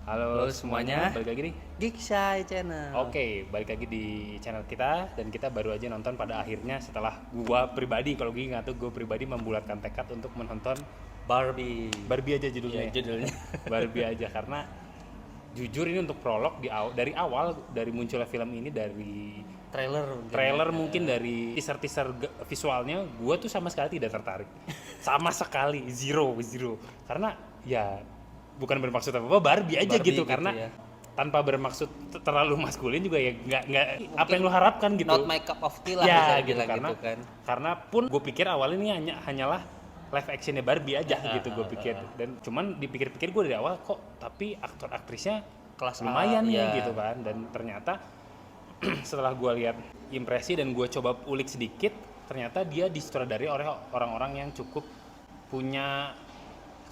Halo Halo semuanya, semuanya, balik lagi nih. Geek Shy Channel. Oke, balik lagi di channel kita dan kita baru aja nonton pada akhirnya setelah gua pribadi, kalau gue nggak tuh gue pribadi membulatkan tekad untuk menonton Barbie. Barbie aja Ya, judulnya. judulnya. Barbie aja karena jujur ini untuk prolog dari awal dari munculnya film ini dari Trailer mungkin. trailer mungkin dari teaser-teaser visualnya gua tuh sama sekali tidak tertarik. Sama sekali zero karena ya bukan bermaksud apa Barbie aja Barbie gitu gitu karena ya. tanpa bermaksud terlalu maskulin juga ya nggak apa yang lo harapkan gitu. Not my cup of tea lah Ya bisa gitu bilang karena gitu kan. karena pun gue pikir awalnya ini hanyalah live actionnya Barbie aja gitu gue pikir, dan cuman dipikir-pikir gue dari awal kok tapi aktor aktrisnya Kelas A, lumayan nih ya. gitu kan, dan ternyata setelah gue lihat impresi dan gue coba ulik sedikit, ternyata dia disutradari oleh orang-orang yang cukup punya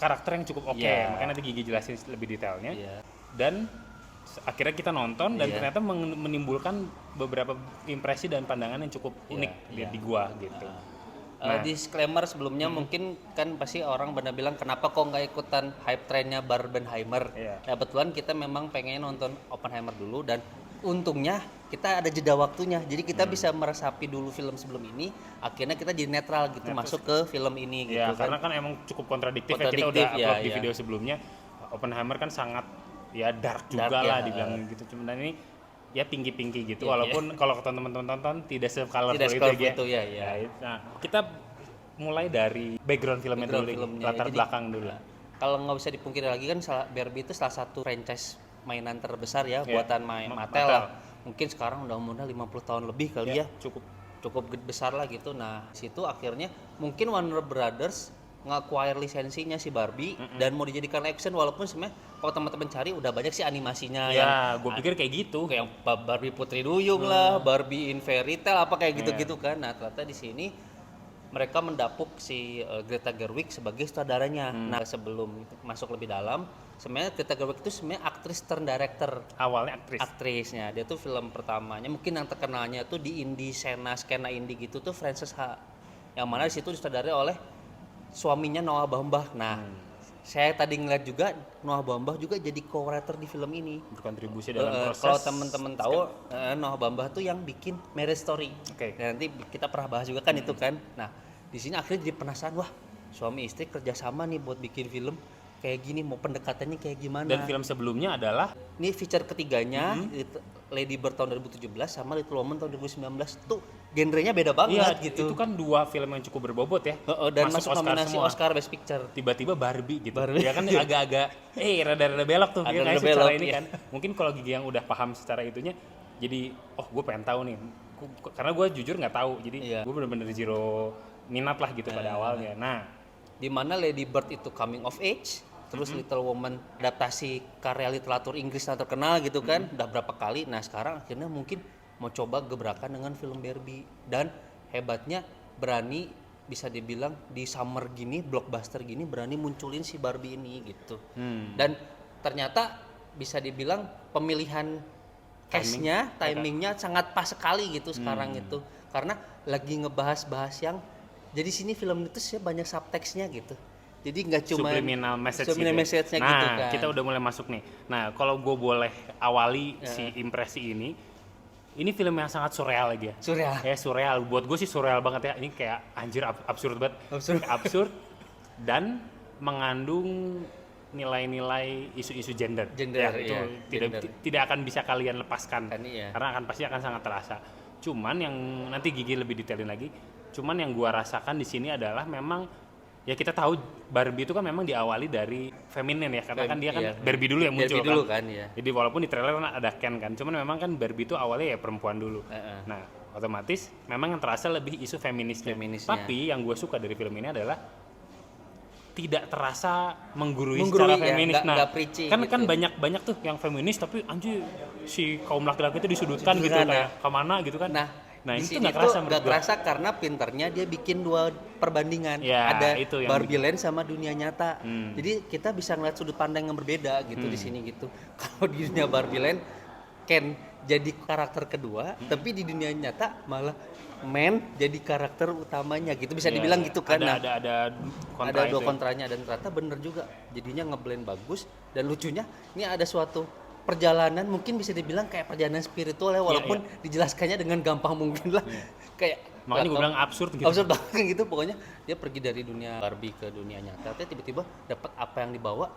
karakter yang cukup oke. Iya. Makanya nanti Gigi jelasin lebih detailnya. Iya. Dan akhirnya kita nonton dan Iya. ternyata menimbulkan beberapa impresi dan pandangan yang cukup unik Iya. di gua gitu. Disclaimer sebelumnya mungkin kan pasti orang benar bilang kenapa kok nggak ikutan hype trennya Barbenheimer. Iya. Ya kebetulan kita memang pengen nonton Oppenheimer dulu dan untungnya kita ada jeda waktunya. Jadi kita bisa meresapi dulu film sebelum ini, akhirnya kita jadi netral gitu masuk ke film ini gitu Ya, kan. karena kan emang cukup kontradiktif, ya, kita Kontradiktif, udah upload ya, di ya. video sebelumnya. Oppenheimer kan sangat ya dark juga Dark, lah ya. dibilang gitu. Cuman ini ya pinky gitu, Iya, walaupun kalau teman-teman tonton tidak se-colorful Tidak itu se-colorful ya. itu, ya, ya. Nah, kita mulai dari background filmnya Background dulu, filmnya. latar Jadi, belakang dulu. Kalau nggak bisa dipungkiri lagi kan Barbie itu salah satu franchise mainan terbesar ya Iya, buatan Mattel Mattel. lah. Mungkin sekarang udah umurnya 50 tahun lebih kali ya. Cukup Besar lah gitu. Nah, situ akhirnya mungkin Warner Brothers nge-acquire lisensinya si Barbie dan mau dijadikan action, walaupun sebenarnya kalau teman-teman cari udah banyak sih animasinya ya, gue pikir kayak gitu. kayak Barbie Putri Duyung lah, Barbie in Fairy Tale apa kayak gitu-gitu kan. Nah, ternyata di sini mereka mendapuk si Greta Gerwig sebagai sutradaranya. Nah, sebelum masuk lebih dalam, sebenarnya Greta Gerwig itu sebenarnya aktris turn director. Awalnya aktris. Aktrisnya, dia tuh film pertamanya mungkin yang terkenalnya tuh di indie skena indie gitu tuh Frances Ha. Yang mana di situ disutradarai oleh suaminya Noah Baumbach. Nah, saya tadi ngeliat juga Noah Baumbach juga jadi co-writer di film ini. Berkontribusi dalam proses. Kalau teman-teman tahu Noah Baumbach tuh yang bikin Marriage Story. Oke. Dan nanti kita pernah bahas juga kan itu kan. Nah, di sini akhirnya jadi penasaran, wah suami istri kerjasama nih buat bikin film kayak gini, mau pendekatannya kayak gimana. Dan film sebelumnya adalah Ini feature ketiganya Lady Bird tahun 2017 sama Little Woman tahun 2019 tuh genrenya beda banget gitu. itu kan dua film yang cukup berbobot ya. Dan masuk Oscar nominasi semua. Oscar Best Picture. Tiba-tiba Barbie gitu. Barbie. Ya kan agak-agak rada-rada belok tuh Ada ya, rada kayak secara belok, ini iya. kan. Mungkin kalau Gigi yang udah paham secara itunya, jadi gue pengen tahu nih. Karena gue jujur nggak tahu. Jadi Iya. gue bener-bener zero minat lah gitu pada awalnya. Nah, Di mana Lady Bird itu coming of age, terus Little Woman adaptasi karya literatur Inggris yang terkenal gitu kan, udah berapa kali. Nah, sekarang akhirnya mungkin mau coba gebrakan dengan film Barbie, dan hebatnya berani bisa dibilang di summer gini, blockbuster gini, berani munculin si Barbie ini gitu. Dan ternyata bisa dibilang pemilihan cast-nya, timingnya sangat pas sekali gitu sekarang itu, karena lagi ngebahas-bahas yang jadi sini film itu sih banyak subtext-nya gitu. Jadi nggak cuma subliminal message subliminal gitu. Ya. message-nya Nah, gitu kan. kita udah mulai masuk nih. Nah, kalau gue boleh awali si impresi ini film yang sangat surreal lagi ya. Surreal. Ya surreal. Buat gue sih surreal banget ya. Ini kayak anjir absurd banget. Absurd dan mengandung nilai-nilai isu-isu gender. Gender, Ya, itu iya, tidak akan bisa kalian lepaskan. Kan, iya. Karena pasti akan sangat terasa. Cuman yang nanti Gigi lebih detailin lagi. Cuman yang gua rasakan di sini adalah memang ya kita tahu Barbie itu kan memang diawali dari feminin ya, karena kan dia kan Iya. Barbie dulu yang muncul Barbie dulu kan, iya. Jadi walaupun di trailer kan ada Ken kan, cuman memang kan Barbie itu awalnya ya perempuan dulu. Nah, otomatis memang yang terasa lebih isu feminisnya. Feminisnya. Tapi yang gue suka dari film ini adalah tidak terasa menggurui Menggurui, secara ya, feminis. nggak preachy kan gitu. kan banyak tuh yang feminis tapi anjir si kaum laki-laki itu disudutkan gitu Disudutkan, kayak kemana gitu kan. Nah, di itu sini nggak kerasa tuh menurut nggak gua. kerasa karena pinternya dia bikin dua perbandingan. Ya, ada itu yang Barbie Land sama dunia nyata. Jadi kita bisa ngeliat sudut pandang yang berbeda gitu di sini gitu. Kalau di dunia Barbie Land Ken jadi karakter kedua, tapi di dunia nyata malah Man jadi karakter utamanya gitu, bisa Iya, dibilang iya. gitu kan. Nah, Ada kontra ada dua itu ya. kontranya dan ternyata bener juga, jadinya ngeblend bagus. Dan lucunya ini ada suatu perjalanan, mungkin bisa dibilang kayak perjalanan spiritual ya, walaupun dijelaskannya dengan gampang mungkin lah. Kayak Makanya gue bilang absurd gitu. absurd banget gitu. Pokoknya dia pergi dari dunia Barbie ke dunia nyata, tapi tiba-tiba dapat apa yang dibawa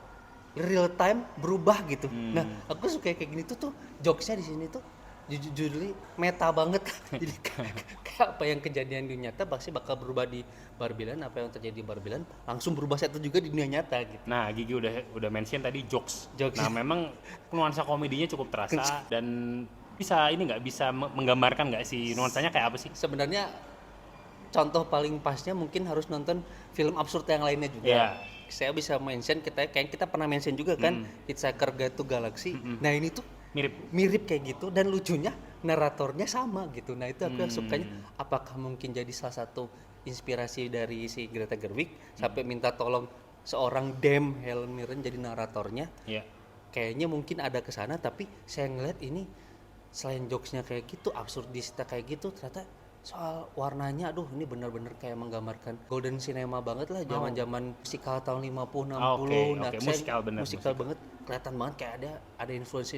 real time berubah gitu. Nah, aku suka kayak gini tuh jokesnya di sini tuh jujur meta banget. Jadi kayak apa yang kejadian di nyata pasti bakal berubah di Barbieland, apa yang terjadi di Barbieland langsung berubah satu juga di dunia nyata gitu. Nah, Gigi udah mention tadi jokes. Jokes. Nah, memang nuansa komedinya cukup terasa dan bisa ini nggak bisa menggambarkan nggak sih nuansanya kayak apa sih? Sebenarnya contoh paling pasnya mungkin harus nonton film absurd yang lainnya juga. Iya. Saya bisa mention, kita pernah mention juga kan Hitchhiker Guide to Galaxy. Nah, ini tuh mirip kayak gitu, dan lucunya naratornya sama gitu. Nah, itu aku yang sukanya, apakah mungkin jadi salah satu inspirasi dari si Greta Gerwig sampai minta tolong seorang Dame Helen Mirren jadi naratornya. Iya. Kayaknya mungkin ada ke sana, tapi saya ngeliat ini selain jokesnya kayak gitu, absurdisnya kayak gitu, ternyata soal warnanya, aduh ini benar-benar kayak menggambarkan golden cinema banget lah, zaman-zaman musikal tahun 50 60. Oke, musikal bener, musikal banget, kelihatan banget kayak ada influence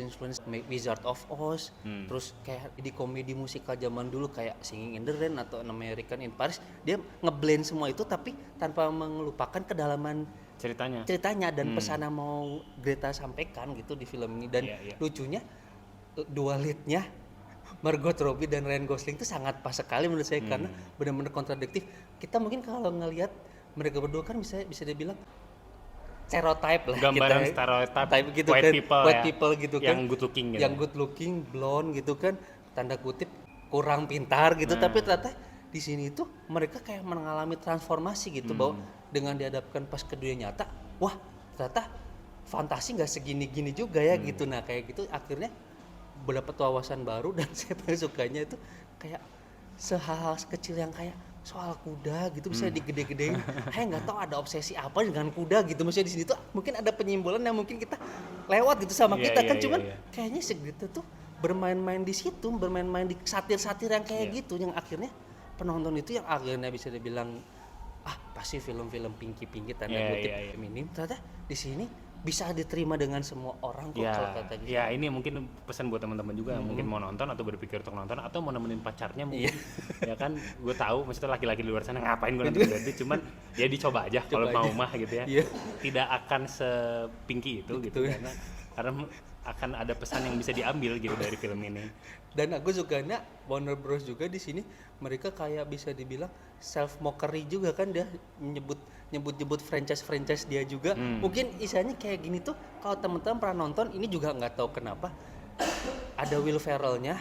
Wizard of Oz. Terus kayak di komedi musikal zaman dulu kayak Singing in the Rain atau An American in Paris, dia ngeblend semua itu tapi tanpa melupakan kedalaman ceritanya dan pesan yang mau Greta sampaikan gitu di film ini. Dan lucunya dua leadnya Margot Robbie dan Ryan Gosling itu sangat pas sekali menurut saya, karena benar-benar kontradiktif. Kita mungkin kalau ngelihat mereka berdua kan bisa dibilang stereotype lah, gambaran kita, stereotype gitu white kan, people white ya, people gitu kan, yang good looking gitu. Yang good looking, blonde gitu kan, tanda kutip kurang pintar gitu. Tapi ternyata di sini tuh mereka kayak mengalami transformasi gitu, bahwa dengan dihadapkan pas ke dunia nyata, wah ternyata fantasi nggak segini-gini juga ya gitu. Nah kayak gitu akhirnya mendapat wawasan baru, dan saya paling sukanya itu kayak hal-hal kecil yang kayak soal kuda gitu bisa digede-gedein. Saya nggak tahu ada obsesi apa dengan kuda gitu. Maksudnya di sini tuh mungkin ada penyimbolan yang mungkin kita lewat gitu sama kita kan, cuman kayaknya segitu tuh bermain-main di situ, bermain-main di satir-satir yang kayak gitu, yang akhirnya penonton itu yang akhirnya bisa dibilang pasti film-film pinky tanda kutip feminim, ternyata di sini bisa diterima dengan semua orang kok kalau kata gitu. Ya ini mungkin pesan buat teman-teman juga yang mungkin mau nonton atau berpikir untuk nonton atau mau nemenin pacarnya mungkin. Ya kan gue tahu maksudnya laki-laki di luar sana ngapain gue nonton Barbie, cuman ya dicoba aja kalau mau mah gitu ya. Tidak akan sepinky itu gitu karena akan ada pesan yang bisa diambil gitu dari film ini. Dan aku sukanya Warner Bros juga di sini, mereka kayak bisa dibilang self mockery juga kan, dia nyebut franchise dia juga. Mungkin istilahnya kayak gini tuh, kalau teman-teman pernah nonton ini juga nggak tahu kenapa ada Will Ferrell-nya.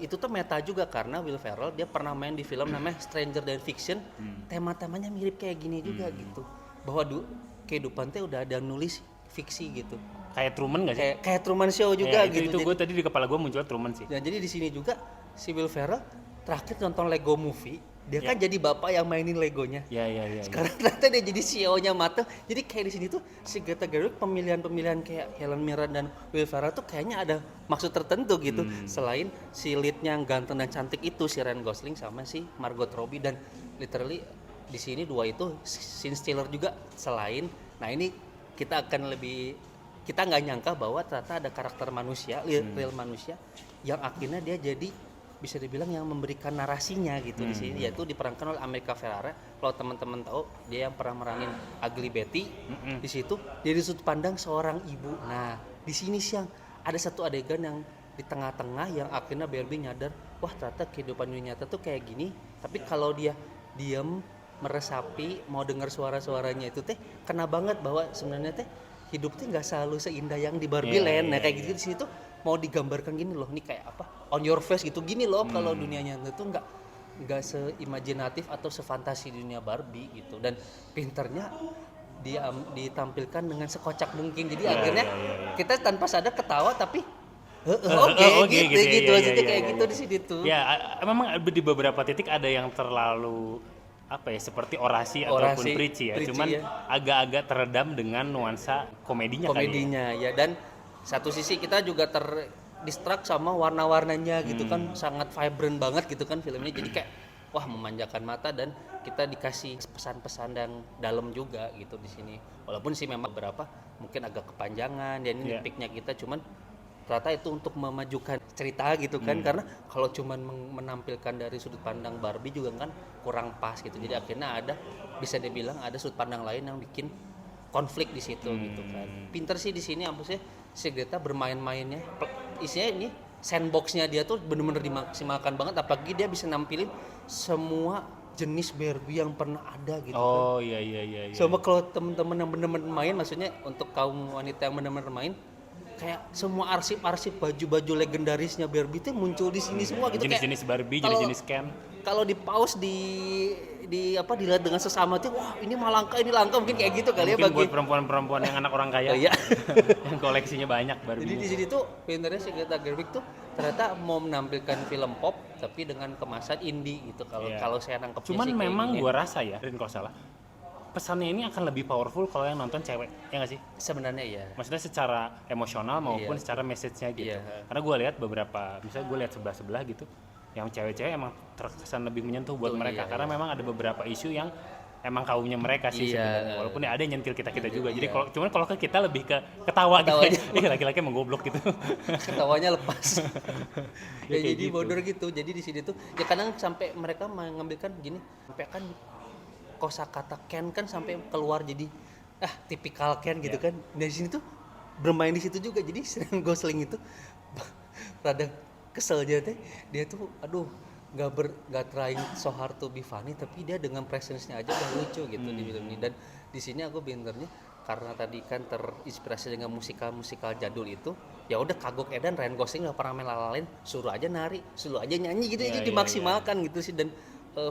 Itu tuh meta juga, karena Will Ferrell dia pernah main di film namanya Stranger Than Fiction. Tema-temanya mirip kayak gini juga gitu, bahwa kehidupan teh udah ada nulis fiksi gitu. Kayak Truman nggak sih? Kayak Truman Show juga gitu. Itu gue tadi di kepala gue muncul Truman sih. Dan jadi di sini juga si Will Ferrell terakhir nonton Lego Movie, dia kan jadi bapak yang mainin Legonya. Sekarang ternyata dia jadi CEO-nya Mattel. Jadi kayak di sini tuh si Greta Gerwig pemilihan kayak Helen Mirren dan Will Ferrell tuh kayaknya ada maksud tertentu gitu. Selain si lead-nya yang ganteng dan cantik itu si Ryan Gosling sama si Margot Robbie, dan literally di sini dua itu scene stealer juga. Selain, nah ini kita nggak nyangka bahwa ternyata ada karakter manusia, real manusia yang akhirnya dia jadi bisa dibilang yang memberikan narasinya gitu di sini, yaitu diperankan oleh America Ferrera. Kalau teman-teman tahu, dia yang pernah meranin Ugly Betty. Di situ dari sudut pandang seorang ibu. Nah, di sini siang ada satu adegan yang di tengah-tengah yang akhirnya Barbie nyadar, wah ternyata kehidupan dunia nyata tuh kayak gini. Tapi kalau dia diam, meresapi, mau dengar suara-suaranya itu teh kena banget bahwa sebenarnya teh hidup tuh nggak selalu seindah yang di Barbie Land. Nah kayak gitu di sini tuh mau digambarkan gini loh, nih kayak apa, on your face gitu gini loh. Kalau dunia nyata tuh nggak seimajinatif atau sefantasi dunia Barbie gitu, dan pinternya dia ditampilkan dengan sekocak mungkin. Jadi akhirnya kita tanpa sadar ketawa, tapi gitu maksudnya kayak gitu di sini tuh. Ya memang di beberapa titik ada yang terlalu seperti orasi ataupun preachy ya, cuman agak-agak teredam dengan nuansa komedinya ya. Dan satu sisi kita juga distract sama warna-warnanya gitu kan, sangat vibrant banget gitu kan filmnya, jadi kayak wah memanjakan mata dan kita dikasih pesan-pesan yang dalam juga gitu di sini. Walaupun sih memang beberapa mungkin agak kepanjangan dan ini nitpiknya kita, cuman ternyata itu untuk memajukan cerita gitu kan, karena kalau cuman menampilkan dari sudut pandang Barbie juga kan kurang pas gitu, jadi akhirnya ada, bisa dibilang ada sudut pandang lain yang bikin konflik di situ gitu kan. Pinter sih di sini maksudnya si Greta bermain-mainnya, isinya ini sandboxnya dia tuh bener-bener dimaksimalkan banget, apalagi dia bisa nampilin semua jenis Barbie yang pernah ada gitu kan. Oh iya. Coba kalau temen-temen yang bener-bener main, maksudnya untuk kaum wanita yang bener-bener main, kayak semua arsip-arsip baju-baju legendarisnya Barbie itu muncul di sini semua gitu. Jenis-jenis Barbie, kalau- jenis-jenis Ken. Kalau di pause di apa dilihat dengan sesama tuh, wah ini mah langka, ini langka, mungkin kayak gitu kali ya Mungkin bagi. buat perempuan-perempuan yang anak orang kaya. Oh, iya. Yang koleksinya banyak Jadi Barbie. di sini tuh pinternya si Greta Gerwig tuh ternyata mau menampilkan film pop tapi dengan kemasan indie gitu, kalau Iya. kalau saya nangkepnya Cuman sih kayak memang gini. gua rasa ya, Rin kalau salah, pesannya ini akan lebih powerful kalau yang nonton cewek, ya nggak sih? Sebenarnya ya. Maksudnya secara emosional maupun Iya. secara message-nya gitu. Iya. Karena gue lihat beberapa, misalnya gue lihat sebelah gitu, yang cewek-cewek emang terkesan lebih menyentuh buat Betul, mereka. iya, Karena iya. memang ada beberapa isu yang emang kaumnya mereka sih Iya. sebenarnya. Walaupun ya ada yang nyentil kita juga. Jadi Iya. cuman kalau ke kita lebih ke ketawa gitu. Ketawanya. Ih, laki-laki emang goblok gitu. Ketawanya lepas. Ya, Ya, kayak jadi gitu. bodoh gitu. Jadi di sini tuh ya kadang sampai mereka mengambilkan gini, sampai kan kosakata Ken kan sampai keluar jadi tipikal Ken gitu Iya. kan. Dari sini tuh bermain di situ juga. Jadi Ryan Gosling itu rada kesel dia tuh aduh nggak trying so hard to be funny, tapi dia dengan presence-nya aja udah lucu gitu di film ini. Dan di sini aku pinternya karena tadi kan terinspirasi dengan musikal jadul itu, ya udah kagok edan Ryan Gosling udah pernah main La La Land, suruh aja nari, suruh aja nyanyi gitu, Iya, jadi iya, dimaksimalkan gitu sih. Dan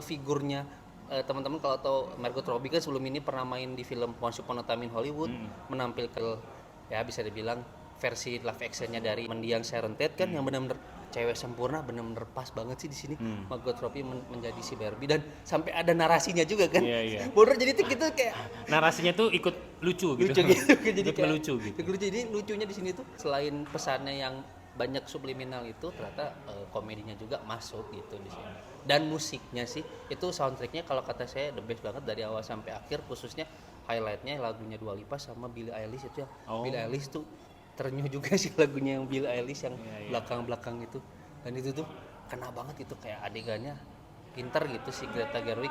figurnya teman-teman kalau tahu Margot Robbie kan sebelum ini pernah main di film Once Upon a Time in Hollywood, menampilkan ya bisa dibilang versi live actionnya dari Mendiang Sharon Tate kan, yang benar-benar cewek sempurna, benar-benar pas banget sih di sini. Margot Robbie menjadi si Barbie dan sampai ada narasinya juga kan. Iya, iya. Bodoh, jadi tuh gitu kayak Narasinya tuh ikut lucu gitu. lucu gitu. Jadi Ikut kayak melucu gitu. Jadi lucunya di sini tuh selain pesannya yang banyak subliminal itu, ternyata komedinya juga masuk gitu di sini. Dan musiknya sih itu soundtracknya kalau kata saya the best banget dari awal sampai akhir, khususnya highlightnya lagunya Dua Lipa sama Billie Eilish itu ya. Oh. Billie Eilish tuh terenyuh juga sih lagunya yang Billie Eilish yang Iya, iya. belakang-belakang itu. Dan itu tuh kena banget itu, kayak adegannya pinter gitu si Greta Gerwig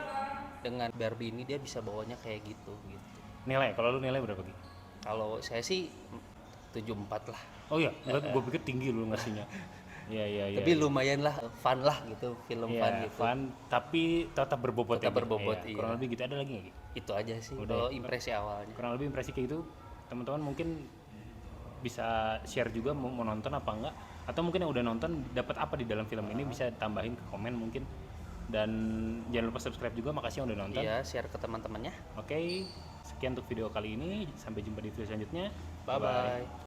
dengan Barbie ini, dia bisa bawanya kayak gitu. Nilai, kalau lu nilai berapa Gi? Kalau saya sih 7,4 lah. Oh iya, gue pikir tinggi lu ngasihnya. Iya. Tapi lumayan lah, fun lah gitu, film Iya, fun gitu. fun, tapi tetap berbobot. Tetap ya, Gi? berbobot, Iya. iya. Kurang lebih gitu, ada lagi nggak Gi? Itu aja sih Udah kalau ya? impresi awalnya. Kurang lebih impresi kayak gitu, teman-teman mungkin bisa share juga mau nonton apa enggak, atau mungkin yang udah nonton dapat apa di dalam film ini, bisa tambahin ke komen mungkin. Dan jangan lupa subscribe juga, makasih yang udah nonton. Iya, share ke teman-temannya. Oke, sekian untuk video kali ini, sampai jumpa di video selanjutnya. Bye bye.